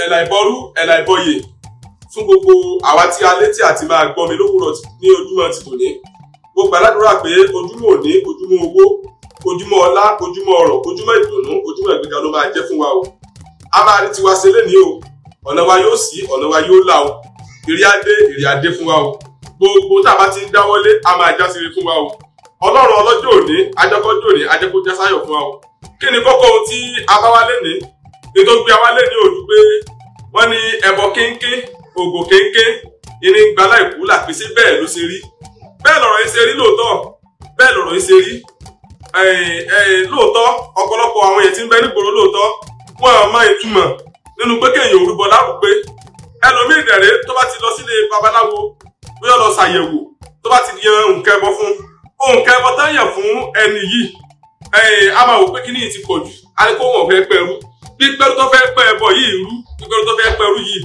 ẹ̀là ìbọrú ẹ̀là ìbọyè fún gbogbo àwa tí a létí àti máa gbọ́ mi lówùrọ̀ ní ojúmọ́ ti tòní. Mo gbàdúrà pé ojúmọ́ òní, ojúmọ́ owó, ojúmọ́ ọlá, ojúmọ́ ọrọ̀, ojúmọ́ ìdùnnú, ojúmọ́ ìgbéga ló máa jẹ́ fún wa o. A máa rí tiwa ṣe lénìí o. Ọ̀nà wa yóò ṣí, ọ̀nà wa yóò là o. Ìrì adé fún wa o. Gbogbo tá a bá ti ń dáwọ́lé a máa já síre fún wa o. Ọlọ́run ọlọ́jọ́ òní, ajẹ́kọ́jọ́ òní, ajẹ́kọ́já sáyọ̀ fún wa o. Kí ni kókó ohun tí a bá wá lénìí? Ètò gbé wa lénìí òdu pé wọ́n ní ẹbọ gíńgín, òògùn gíńgín, ìní Gba Aláìkú làpèsè bẹ́ẹ̀ ló ṣe rí. Bẹ́ẹ̀ lọ̀rọ̀ yìí ṣe rí lóòótọ́. Bẹ́ẹ̀ lọ̀rọ̀ yìí ṣe rí. Lóòótọ́ ọ̀pọ̀lọpọ̀ àwọn èèyàn tí ń bẹ nígboro lóòótọ́ wọn ò mọ ìtumọ̀ nínú pé kéèyàn orúbọ lárùpé. Ẹlòmíì dẹ̀rẹ́ tó bá ti lọ sílé babaláwo bóyá lọ ṣàyẹ̀wò tó bá ti yan nǹkan ẹbọ fún nǹkan ẹbọ tán yàn fún ẹni yìí a máa wò pé kíní yìí ti pọ̀ jù a ní kó wọn fẹ́ pẹ̀rú pípẹ́rú tó fẹ́ pẹ́ ẹbọ yìí rú pípẹ́rú tó fẹ́ pẹ̀rú yìí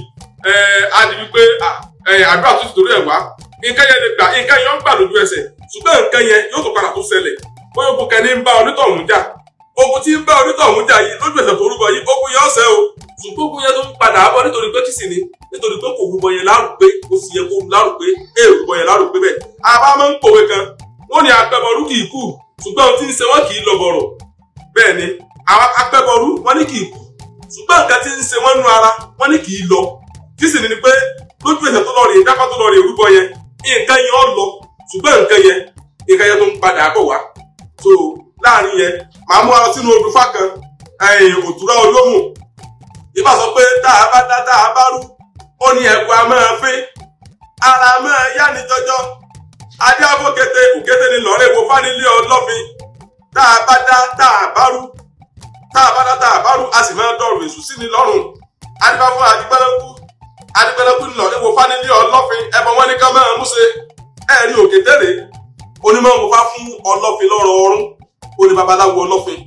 a di wípé àdúrà tó ti torí ẹ̀ wá nǹkan yẹn lè gbà nǹkan yẹn ń gbà lójú ẹsẹ̀ ṣùgbọ́n nǹkan yẹn yóò tó padà tó ṣẹlẹ̀ bóyá ogun kẹ́ni ń bá onítọ̀hún jà ogun tí ń bá onítọ̀hún jà yìí lójú ẹsẹ̀ tó rúbọ yìí ogun yẹn ọ̀sẹ̀ o ṣùgbọ́n ogun yẹn tó ń padà bọ̀ nítorí pé kìsì ni nítorí pé kò rúbọ yẹn lárùpé kò sì yẹ kó lárùpé rúbọ yẹn lárùpé bẹ́ẹ̀ àbá máa ń pòwe kan wọ́n ní apẹ́bọrú kì í kú ṣùgbọ́n ohun tí ń ṣe wọ́n kì í lọ bọ̀rọ̀ bẹ́ẹ̀ ni àwọn apẹ́bọrú wọ́n ní kì í kú ṣùgbọ́n nǹkan tí ń ṣe wọ́n nú ara wọ́n ní kì í lọ kìsì ni pé lójú ẹsẹ̀ tó lọ rè dápá tó lọ rè rúbọ yẹn nǹkan yẹn ó lọ ṣùgbọ́n nǹkan yẹn tó ń padà bọ̀ wá so láàrin yẹn màá mú ara sínú odùfá kan òtúrá olómù ìbá sọ pé tá a bá dá tá a bá rú ó ní ẹ̀kọ́ a máa fẹ́ ara máa yá ní jọjọ adé abókété òkété ni lọ́rẹ́ wo fánilé ọlọ́fin tá a bá dá tá a bá rú tá a bá dá tá a bá rú a sì máa dọ̀rùn èṣù sí ni lọ́rùn adébá fún adigbẹ́lẹ́kú ni lọ́rẹ́ wo fánilé ọlọ́fin ẹbọ wọn ní ká máa mú ṣe ẹ̀rí òkété rè onímọ̀ wo fá fún ọlọ́fin lọ́rọ̀ ọ̀run ó ní babaláwo ọlọ́fin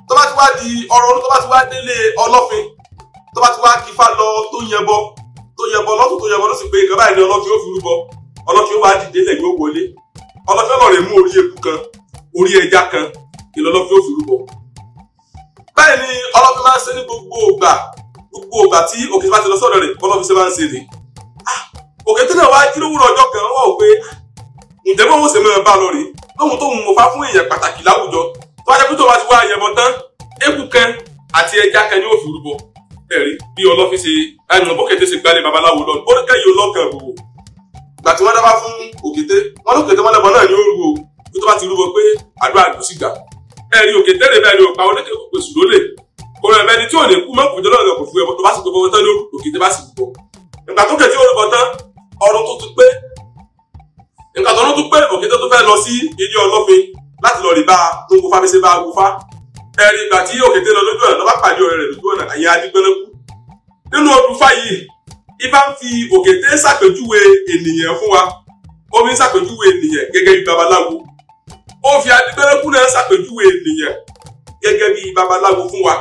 tó bá ti wá di ọ̀rọ̀ ọ̀run tó bá ti wá délé ọlọ́fin tó bá ti wá kífá lọ tó yẹbọ lọ́tún tó yẹbọ ló sì pé nǹkan báyìí ni ọlọ́fin ó fi rúbọ ọlọ́fin ó wá dìde lẹ́yìn ó wọlé ọlọ́fin ọlọ́rẹ̀ mú orí eku kan orí ẹja kan ìlọlọ́fin ó fi rúbọ. báyìí ni ọlọ́fin máa ń ṣe ní gbogbo ògbà tí òkè bá ti lọ sọ́dọ̀ rẹ̀ ọlọ́fin ṣe máa ń ṣe rè. òkè tí náà wá jí lówùrọ̀ ọjọ́ kan wọ́n wò pé ǹjẹ́ bó wọ́n ṣe máa bá lọ rè lóhun tó mú fá fún èèyàn pàtàkì láwùjọ tó wá jẹ́ pé tó wá ti wá àyẹ̀bọ tán eku kan àti ẹja kan ni ó fi rúbọ. ẹ̀rí bí ọlọ́fin ṣe ẹnu bókété ṣe gbálẹ̀ babaláwo lọ́nà ó kẹ́yìn olókan gbogbo gbà tí wọ́n dábàá fún òkété wọ́n lókété wọn lẹ́bọn náà ní òru o bí tó bá ti rúbọ pé àdúrà lù sí gbà ẹ̀rí òkété rẹ̀ bẹ́ẹ̀ ni òpá oníkè kò pèsè lólè kò rẹ̀ mẹ́ni tí ò ní kú mọ́kùn jọlọ́ ọ̀gá kò fún ẹbọ tó bá sì gbogbo tán ní òkété bá sì rúbọ nígbà tó kẹ̀tí òrùbọ tán ọrùn tó tún pé nǹkan tó tún pé òkété tó fẹ́ lọ sí ilé ọlọ́fin láti lọ rí bá tó ń gufá bí ṣe bá gufá ẹ̀rí ìgbà tí òkété lọ lójú ọ̀nà lọ́ba pàdé ọ̀rẹ́ rẹ̀ lójú ọ̀nà àyè adigbẹ́lẹ́kú nínú odùfá yìí Ifá ń fi òkété ṣàpèjúwe ènìyàn fún wa ó fi ń ṣàpèjúwe ènìyàn gẹ́gẹ́ bí babaláwo ó fi adigbẹ́lẹ́kú náà ṣàpèjúwe ènìyàn gẹ́gẹ́ bí babaláwo fún wa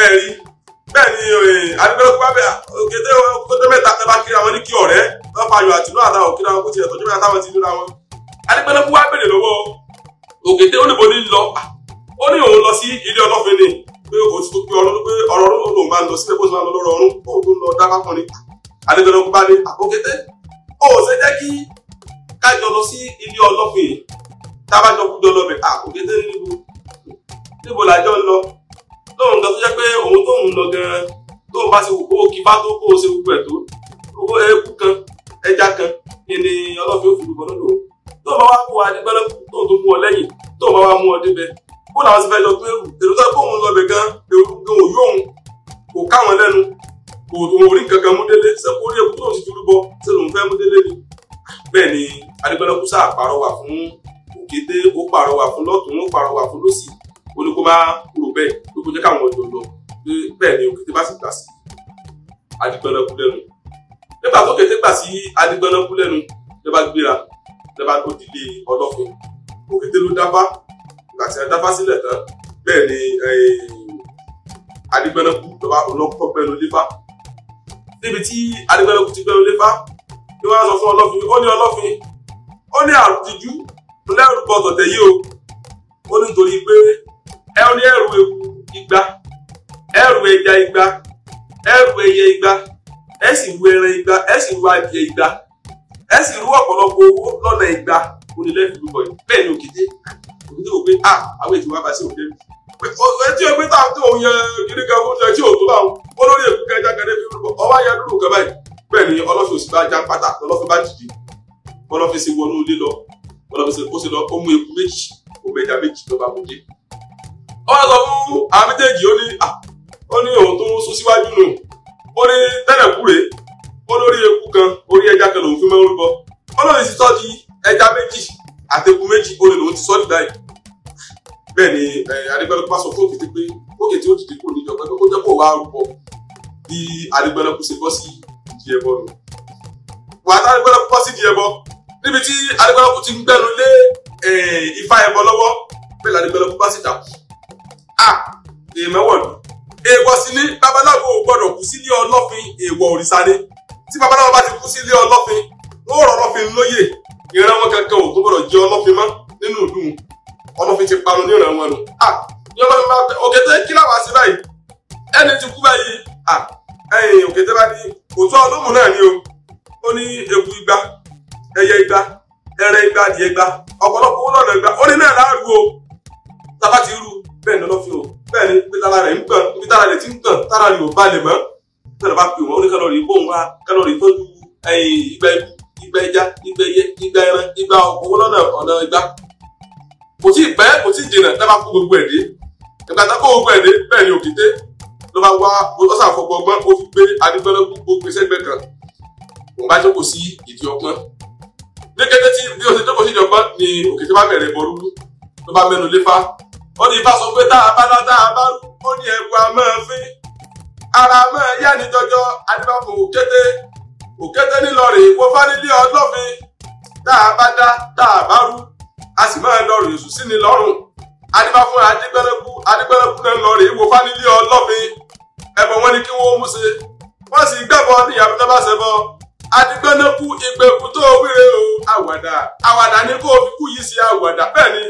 ẹ̀rí bẹ́ẹ̀ ni adigbẹ́lẹ́kú bá bẹ̀ òkété mẹ́ta tẹ́ bá kíra wọn ní kí ọ̀rẹ́ wọ́n fa ayọ̀ àtìlú àtàwọn kíra wọn kó tiẹ̀ tọ́jú mẹ́ta táwọn ti níra wọn adigbẹ́lẹ́kú wá bèrè lọ́wọ́ òkété ó níbo ní lọ ó ní òun lọ sí ilé ọlọ́fin ni pé o ti tó pé ọ̀rọ̀ ọ̀run lòun máa ń lọ síbẹ̀ bó ti máa ń lọ lọ́rọ̀ ọ̀run kó o tó lọ dá bákùnrin adigbẹ́lẹ́kú bá ní òkété ó ṣe jẹ́ kí kájọ lọ sí ilé ọlọ́fin tábàjọ kújọ lọ bẹ̀ òkété níbo làjọ ń lọ lóun gan tó jẹ́ pé òun tóun lọ gan tóun bá ṣe wò kó kí bá tó kó o ṣe gbogbo ẹ̀ tó owó eku kan ẹja kan ní ọlọ́fin ó fi rúbọ lọ́dọ̀ tó bá wá kó adigbẹ́lẹ́kú tóun tó mú ọ lẹ́yìn tóun bá wá mú ọ débẹ̀ kó làwọn ti fẹ́ lọ tó èrò tó kóun lọ bẹ̀ gan èrò gan òyò òun kò káwọn lẹ́nu kò orí kankan mú délé ṣé kó rí eku tóun sì fi rúbọ ṣé lòun fẹ́ mú délé ni. bẹ́ẹ̀ ni adigbẹ́lẹ́kú sáà pàrọwà fún òkété ó pàrọwà fún lọ́tún ó pàrọwà fún lósì ó ní kó má kúrò bẹ́ẹ̀ ló kó jẹ́ káwọn ọjọ́ lọ bẹ́ẹ̀ ni òkété bá sì gbà sí adigbẹ́lẹ́kú lẹ́nu nígbà tó kété gbà sí adigbẹ́lẹ́kú lẹ́nu lẹ́ bá gbéra lẹ́ bá tó dilé ọlọ́fin òkété ló dáfá ìgbà tí a dáfá sílẹ̀ tán bẹ́ẹ̀ ni adigbẹ́lẹ́kú lọ́ba ọlọ́kọ́ gbẹ́nu léfá níbi tí adigbẹ́lẹ́kú ti gbẹ́nu léfá ni wọ́n á sọ fún ọlọ́fin ó ní àrùtìjú lẹ́rù bọ̀ tọ̀tẹ̀ yìí o ó ní nítorí pé ẹ ní ẹrù ewu igba ẹrù ẹja igba ẹ ru ẹyẹ igba, ẹ sì ru ẹran igba, ẹ sì ru adìẹ igba, ẹ sì ru ọ̀pọ̀lọpọ̀ owó lọ́nà igba onílẹ̀ ìlúbọ yìí. Bẹ́ẹ̀ ni òkété wò pé àwọn ètò wa bá sí òde tí o gbé táwọn tó yan kiri kan fún tí o tó bá wọn olórí èkú kẹjá kẹdẹ fi rúbọ ọwọ́ ayé dúró kan báyìí. Bẹ́ẹ̀ ni ọlọ́fin òsì bá já pátá ọlọ́fin bá dìde ọlọ́fin sì wọnú ilé lọ ọlọ́fin sì kó sí lọ ó mú eku méjì ó mẹja méjì lọ bá mú dé. Ọwọ́ sọ fún àwọn méjèèjì ó ní òun tó ń sún síwájú nù ó ní tẹ́lẹ̀ kúrè ó lórí eku kan orí ẹja kan lòun fi máa ń rúbọ ọlọ́run sì sọ́ di ẹja méjì àtẹkù méjì ó ní lòun ti sọ́ di báyìí. Bẹ́ẹ̀ ni Adigbẹ́lẹ́kú bá sọ fún òkété pé òkété ó dìde kúrò níjọba pé kó jẹ́ kó wá rúbọ bí Adigbẹ́lẹ́kú ṣe bọ́ sí ìdí ẹbọ nù. Wà á Adigbẹ́lẹ́kú bọ́ sí ìdí ẹbọ níbi tí Adigbẹ́lẹ́kú ti ń gbẹ́nu lé ifá ẹbọ lọ́wọ́ bẹ́ẹ̀ Adigbẹ́lẹ́kú bá sì dàkú. Èèmẹ́wọ̀lú èèwọ̀ sí ní babaláwo ò gbọ́dọ̀ kú sílé ọlọ́fin èèwọ̀ òrìṣà ni. Tí babaláwo bá ti kú sílé ọlọ́fin wọ́n rọ̀ ọlọ́fin lóyè ìran wọn kankan ò tó gbọ́dọ̀ jẹ́ ọlọ́fin mọ́ nínú ìlú ọlọ́fin ti parun ní ìran wọn nù. Ní ọlọ́fin máa bẹ òkété kí láwa sí báyìí ẹni tí kú báyìí òkété bá ní òtún ọlọ́mù náà ni o. Ó ní eku igba, ẹyẹ igba, ẹran igba, adìẹ igba, ọ̀pọ̀lọpọ̀ owó lọ́nà igba ó ní náà láàrú o. Tábà ti rú bẹ́ẹ̀ ni ọlọ́fin o bẹ́ẹ̀ ni pé tára rẹ̀ ń gbọ̀n ibi tára rẹ̀ ti ń gbọ̀n tára rẹ̀ ò balẹ̀ mọ́. Bẹ́ẹ̀ bá pè wọ́n ó ní kálọ̀rì bóun wá kálọ̀rì tọ́jú igba eku, igba ẹja, igba ẹyẹ, igba ẹran, igba owó lọ́nà ọ̀nà igba. Kò tí ì pẹ́ kò tí ì jìnà tá bá kó gbogbo ẹ̀ dé. Ìgbà tá kó gbogbo ẹ̀ dé bẹ́ẹ̀ ni òkété ló bá wá ọ̀sán àfọ̀gbọ̀gbọ́n ó fi gbé Adigbẹ́lẹ́kú gbogbo sẹ́gbẹ̀ kan. Òun bá jókòó sí ìdí ọpọ́n. Ní kété tí bí o ṣe jókòó sí ìdí ọpọ́n ni òkété bá bẹ̀rẹ̀ bọ rúrú ló bá mẹ́nu léfá. Ó ní Ifá sọ pé tá a bá dá tá a bá rú ó ní ẹ̀rù a máa fín ara máa yá ní jọjọ adébáfò òkété nílọrin wo fánilé ọlọ́fin tá a bá dá tá a bá rú a sì máa lọ rè sùn sí ni lọ́rùn adébáfò Adigbẹ́lẹ́kú náà lọ rè wo fánilé ọlọ́fin ẹbọ wọn ni kí wọ́n mú ṣe wọ́n sì gbẹ́bọ ní ìyàbí tó bá ṣẹbọ Adigbẹ́lẹ́kú ìgbèkú tó wíre o àwàdà ni kó fi kú yìí sí àwàdà. Bẹ́ẹ̀ ni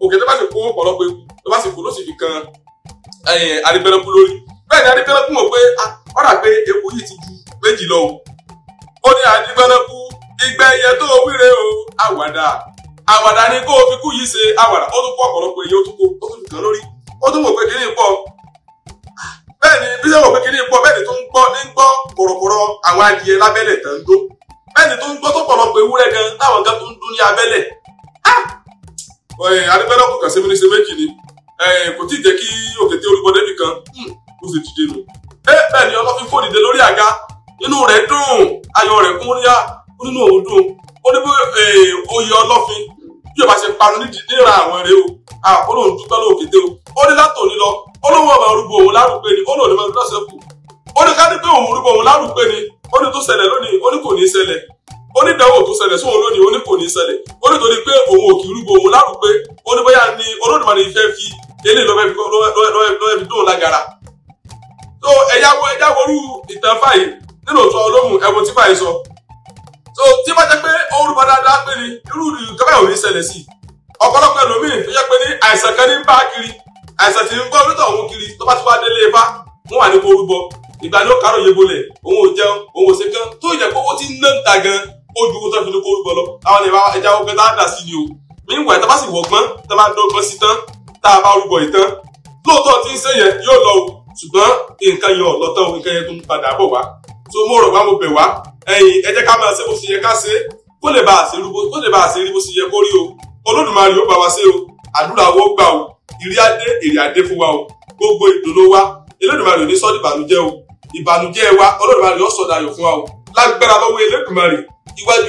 òkété bá sì kó ọ̀pọ̀lọpọ̀ eku tó bá sì kó ló sì fi kan Adigbẹ́lẹ́kú lórí. Bẹ́ẹ̀ ni Adigbẹ́lẹ́kú mọ̀ pé ọ̀rà pé eku yìí ti ju méjì lọ o. Ó ní Adigbẹ́lẹ́kú igba ẹyẹ tó wíre o àwàdà ni kó fi kú yìí ṣe àwàdà. Ó tún kó ọ̀pọ̀lọpọ̀ ẹyẹ ó tún fi kan lórí ó tún mọ̀ pé kíní pọ̀. Bẹ́ẹ̀ ni bí sẹ́wọ̀n pé kíní pọ̀ bẹ́ẹ̀ ni tó ń gbọ́ kọ̀rọ̀kọ̀rọ̀ àwọn adìẹ lábẹ́lẹ̀ tán ń dó. Bẹ́ẹ̀ ni tó ń gbọ́ tó pọ̀lọpọ̀ ewúrẹ́ gan táwọn gan tó ń dún ní abẹ́lẹ̀. Adigbẹ́lẹ́kú kàn ṣe méjì ni kò tí ì jẹ́ kí òkété olúbọ débì kan ó sì dìde nù. Bẹ́ẹ̀ ni ọlọ́fin fò dìde lórí àga inú rẹ̀ dùn ayọ̀ rẹ̀ kún ríà ó nínú òun dùn ó ní bí oyè ọlọ́fin bí ọba ṣe parun níra àwọn eré o ó lóun dúpẹ́ lóun òkété o ó ní látòní lọ ó lóun ọmọ orúbọ òun lárúgbé ni ó lóun ní máa lọ́sẹ̀ kù ó ní ká ní pé òun orúbọ òun lárúgbé ni ó ní tó ṣẹlẹ̀ lónìí ó ní kò ní ṣẹlẹ̀ ó ní ìdánwò tó ṣẹlẹ̀ sóhun lónìí ó ní kò ní ṣẹlẹ̀ ó ní torí pé òun ò kì í rúbọ òun lárúgbé ó ní bóyá ni Olódùmarè fẹ́ fi eléyìí lọ́wọ́ fi dóun lágara. So ẹ̀yà worú ìtàn fàyè nínú òtún olóhùn ẹ̀wọ̀n tí fàyè sọ. So tí bá jẹ́ pé ó rúbọ dáadáa pé ni irú ìkọ́bẹ̀ ò ní ṣẹlẹ̀ sí i. Ọ̀pọ̀lọpọ̀ ẹlòmíì tó jẹ́ pé ní àìsàn kan ní ń bá kiri àìsàn tí ń gbọ́ lótọ̀ òun kiri tó bá ti wá délé Ifá wọ́n wà ní kó rúbọ ìgbà ló kárò yẹ bolẹ̀ òun ò jẹun òun ò ṣe kán tó jẹ́ pé ó ti ń ná ń ta gan ó ju owó tó fi ní kó rúbọ lọ àwọn ẹja ọgbẹ́ tá a dà sí ni o níwọ̀n ẹ̀ tá bá sì wọ̀gbọ́n tá a bá dọ́gbọ́n sí tán tá a bá rúbọ ìtàn lóòótọ́ tí ń ṣe yẹn yóò lọ o ṣùgbọ́n nǹkan yẹn ọ̀lọ́tọ̀ nǹkan yẹn tó ń padà bọ̀ wá tó mo rọ̀ wá mo bẹ̀ wá ẹ jẹ́ ká máa ṣe bó ṣe yẹ ká ṣe kó lè bá a ṣe rí bó ṣe yẹ kó rí o Olódùmarè yóò bá wa ṣe o àdúrà wo gbà o ìrí adé èrè adé fún wa o gbogbo ìdùnnú wa Olódùmarè ò ní sọ ìbànújẹ́ o ìbànújẹ́ wa Olódùmarè yóò sọ dayọ̀ fún wa o lágbára lọ́wọ́ Olódùmarè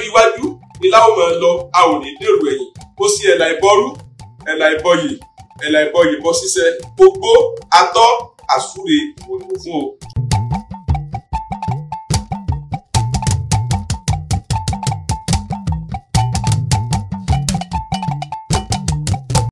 iwájú ni láwọn máa lọ a ò ní dèrò ẹ̀yìn ó sì ẹ̀là ìbọrú ẹ̀là ìbọyè bọ́ ṣiṣẹ́ gbogbo atọ́ àsúre òyìnbó fún o.